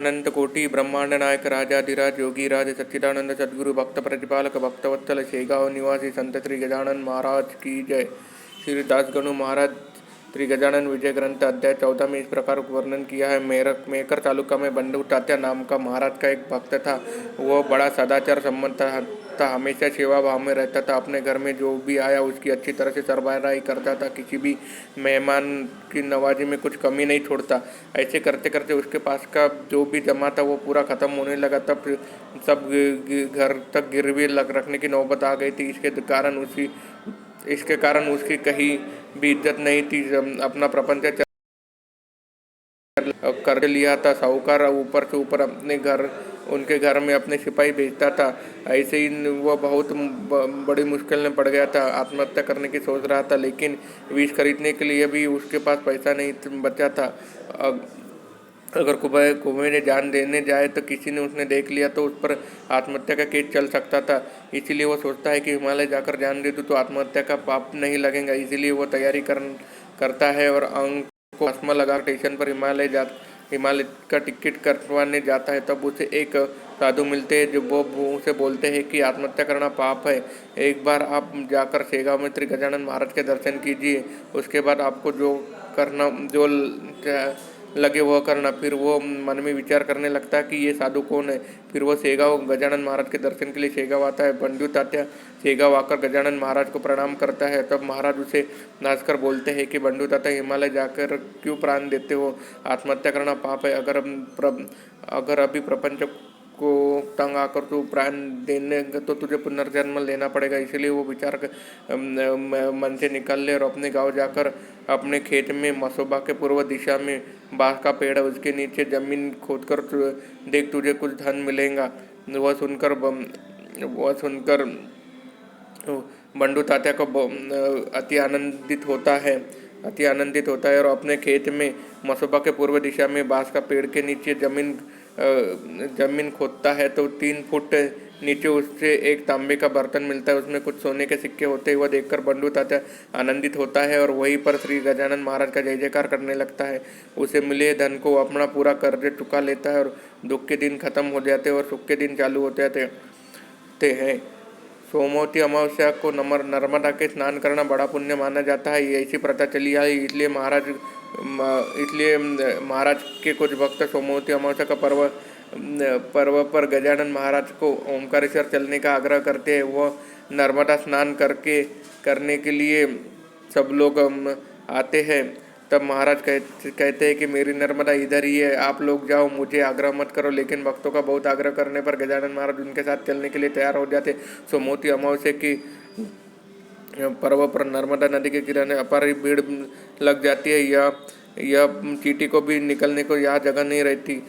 अनंत कोटि ब्रह्मांड नायक राजाधिराज योगीराज सच्चिदानंद सद्गुरु भक्त प्रतिपालक भक्तवत्सल शेगांव निवासी संत श्री गजानन महाराज की जय। श्री दासगणु महाराज श्री गजानन विजय ग्रंथ अध्याय 14 में इस प्रकार वर्णन किया है। मेकर तालुका में बंडू तात्या नाम का महाराज का एक भक्त था। वह बड़ा सदाचार संपन्न था, हमेशा सेवा भाव में रहता था। अपने घर में जो भी आया उसकी अच्छी तरह से सरबराही करता था, किसी भी मेहमान की नवाजी में कुछ कमी नहीं छोड़ता। ऐसे करते करते उसके पास का जो भी जमा था वो पूरा ख़त्म होने लगा। तब सब घर तक गिरवी रखने की नौबत आ गई थी। इसके कारण उसकी कहीं भी इज्जत नहीं थी। अपना प्रपंच कर लिया था। साहूकार ऊपर से ऊपर उनके घर में अपने सिपाही भेजता था। ऐसे ही वह बहुत बड़ी मुश्किल में पड़ गया था। आत्महत्या करने की सोच रहा था, लेकिन विष खरीदने के लिए भी उसके पास पैसा नहीं बचा था। अगर कुएं में जान देने जाए तो किसी ने उसने देख लिया तो उस पर आत्महत्या का केस चल सकता था। इसीलिए वो सोचता है कि हिमालय जाकर जान दे दूँ तो आत्महत्या का पाप नहीं लगेगा। इसीलिए वो तैयारी करता है और अंक को चश्मा लगा स्टेशन पर हिमालय का टिकट कटवाने जाता है। तब उसे एक साधु मिलते हैं जो वो उसे बोलते हैं कि आत्महत्या करना पाप है। एक बार आप जाकर शेगांव में श्री गजानन महाराज के दर्शन कीजिए, उसके बाद आपको जो लगे वह करना। फिर वो मन में विचार करने लगता है कि ये साधु कौन है। फिर वो शेगांव गजानन महाराज के दर्शन के लिए शेगांव आता है। बंडू तात्या शेगांव आकर गजानन महाराज को प्रणाम करता है। तब महाराज उसे नाचकर बोलते हैं कि बंडू तात्या, हिमालय जाकर क्यों प्राण देते हो? आत्महत्या करना पाप है। अगर अभी प्रपंच को तंग आकर तू प्राण देने तो तुझे पुनर्जन्म लेना पड़ेगा। इसलिए वो विचार मन से निकल ले और अपने गांव जाकर अपने खेत में मसोबा के पूर्व दिशा में बांस का पेड़ है, उसके नीचे जमीन खोदकर देख, तुझे कुछ धन मिलेगा। वह सुनकर बंडू तात्या को अति आनंदित होता है और अपने खेत में मसोबा के पूर्व दिशा में बांस का पेड़ के नीचे जमीन खोदता है तो 3 फुट नीचे उससे एक तांबे का बर्तन मिलता है। उसमें कुछ सोने के सिक्के होते हैं। वह देखकर बंडू तात्या आनंदित होता है और वहीं पर श्री गजानन महाराज का जय जयकार करने लगता है। उसे मिले धन को अपना पूरा कर्ज चुका लेता है और दुख के दिन खत्म हो जाते हैं और सुख के दिन चालू हो जाते हैं। सोमवती अमावस्या को नर्मदा के स्नान करना बड़ा पुण्य माना जाता है। ऐसी प्रथा चली आई, इसलिए महाराज के कुछ भक्त सोमवती अमावस्या का पर्व पर गजानन महाराज को ओमकारेश्वर चलने का आग्रह करते हैं। वह नर्मदा स्नान करने के लिए सब लोग आते हैं। तब महाराज कहते हैं कि मेरी नर्मदा इधर ही है, आप लोग जाओ, मुझे आग्रह मत करो। लेकिन भक्तों का बहुत आग्रह करने पर गजानन महाराज उनके साथ चलने के लिए तैयार हो जाते। सोमवती अमावस्या की पर्व पर नर्मदा नदी के किनारे अपार भीड़ लग जाती है। यह चींटी को भी निकलने को यहाँ जगह नहीं रहती।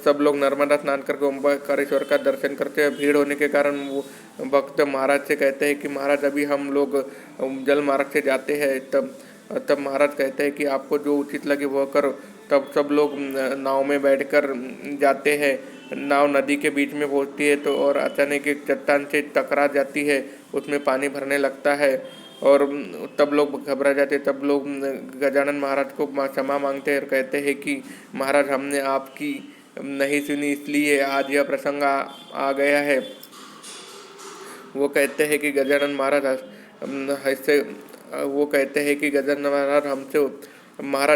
सब लोग नर्मदा स्नान करके ओमकारेश्वर का दर्शन करते हैं। भीड़ होने के कारण वो भक्त महाराज से कहते हैं कि महाराज, अभी हम लोग जल मार्ग से जाते हैं। तब महाराज कहते हैं कि आपको जो उचित लगे वह करो। तब सब लोग नाव में बैठकर जाते हैं। नाव नदी के बीच में पहुंचती है तो और अचानक एक चट्टान से टकरा जाती है, उसमें पानी भरने लगता है और तब लोग घबरा जाते। तब लोग गजानन महाराज को क्षमा मांगते हैं और कहते हैं कि महाराज, हमने आपकी नहीं सुनी, इसलिए आज यह प्रसंग आ गया है। वो कहते हैं कि गजानन महाराज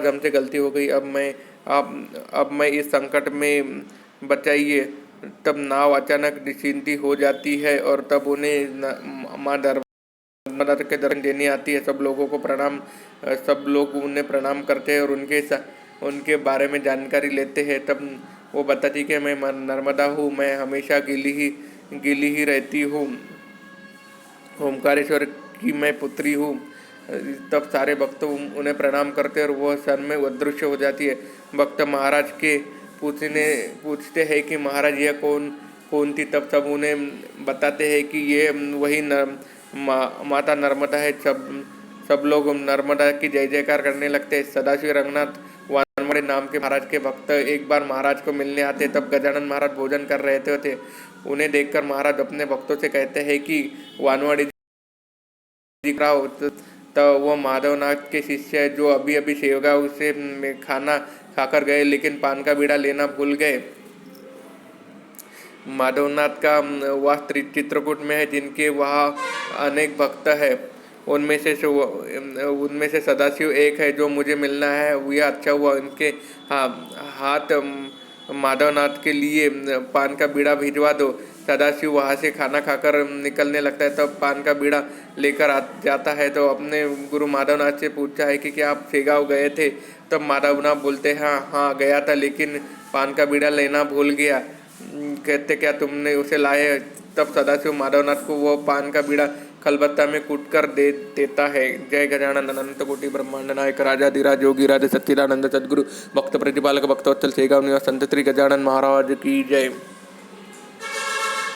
हमसे गलती हो गई। अब मैं इस संकट में बचाइए। तब नाव अचानक निश्चिंती हो जाती है और तब उन्हें माँ नर्मदा के दर्शन देने आती है। सब लोग उन्हें प्रणाम करते हैं और उनके बारे में जानकारी लेते हैं। तब वो बताती कि मैं नर्मदा हूँ, मैं हमेशा गीली ही रहती हूँ, ओमकारेश्वर की मैं पुत्री हूँ। तब सारे भक्त उन्हें प्रणाम करते हैं और वह क्षण में अदृश्य हो जाती है। भक्त महाराज के पूछते हैं कि महाराज, यह कौन थी? तब सब उन्हें बताते हैं कि ये वही माता नर्मदा है। सब लोग नर्मदा की जय जयकार करने लगते हैं। सदाशिव रंगनाथ वानवड़े नाम के महाराज के भक्त एक बार महाराज को मिलने आते। तब गजानन महाराज भोजन कर रहे थे। उन्हें देखकर महाराज अपने भक्तों से कहते हैं कि वानवड़ी दिख रहा हो तो वह माधवनाथ के शिष्य है जो अभी शेवगांव से खाना खाकर गए, लेकिन पान का बीड़ा लेना भूल गए। माधवनाथ का वास चित्रकूट में है, जिनके वहाँ अनेक भक्त है। उनमें से सदाशिव एक है जो मुझे मिलना है। यह अच्छा हुआ। उनके हाथ माधवनाथ के लिए पान का बीड़ा भिजवा दो। सदाशिव वहाँ से खाना खाकर निकलने लगता है, तब पान का बीड़ा लेकर जाता है तो अपने गुरु माधवनाथ से पूछता है कि क्या आप सेगांव गए थे? तब माधवनाथ बोलते हैं, हाँ गया था, लेकिन पान का बीड़ा लेना भूल गया। कहते, क्या तुमने उसे लाए? तब सदाशिव माधवनाथ को वो पान का बीड़ा खलबत्ता में कूट कर दे देता है। जय गजानन अनंत कोटि ब्रह्मांड नायक राजाधिराज योगीराज सच्चिदानंद सद्गुरु भक्त प्रतिपालक भक्तवत्सल सेगांव निवास संत श्री गजानन महाराज की जय।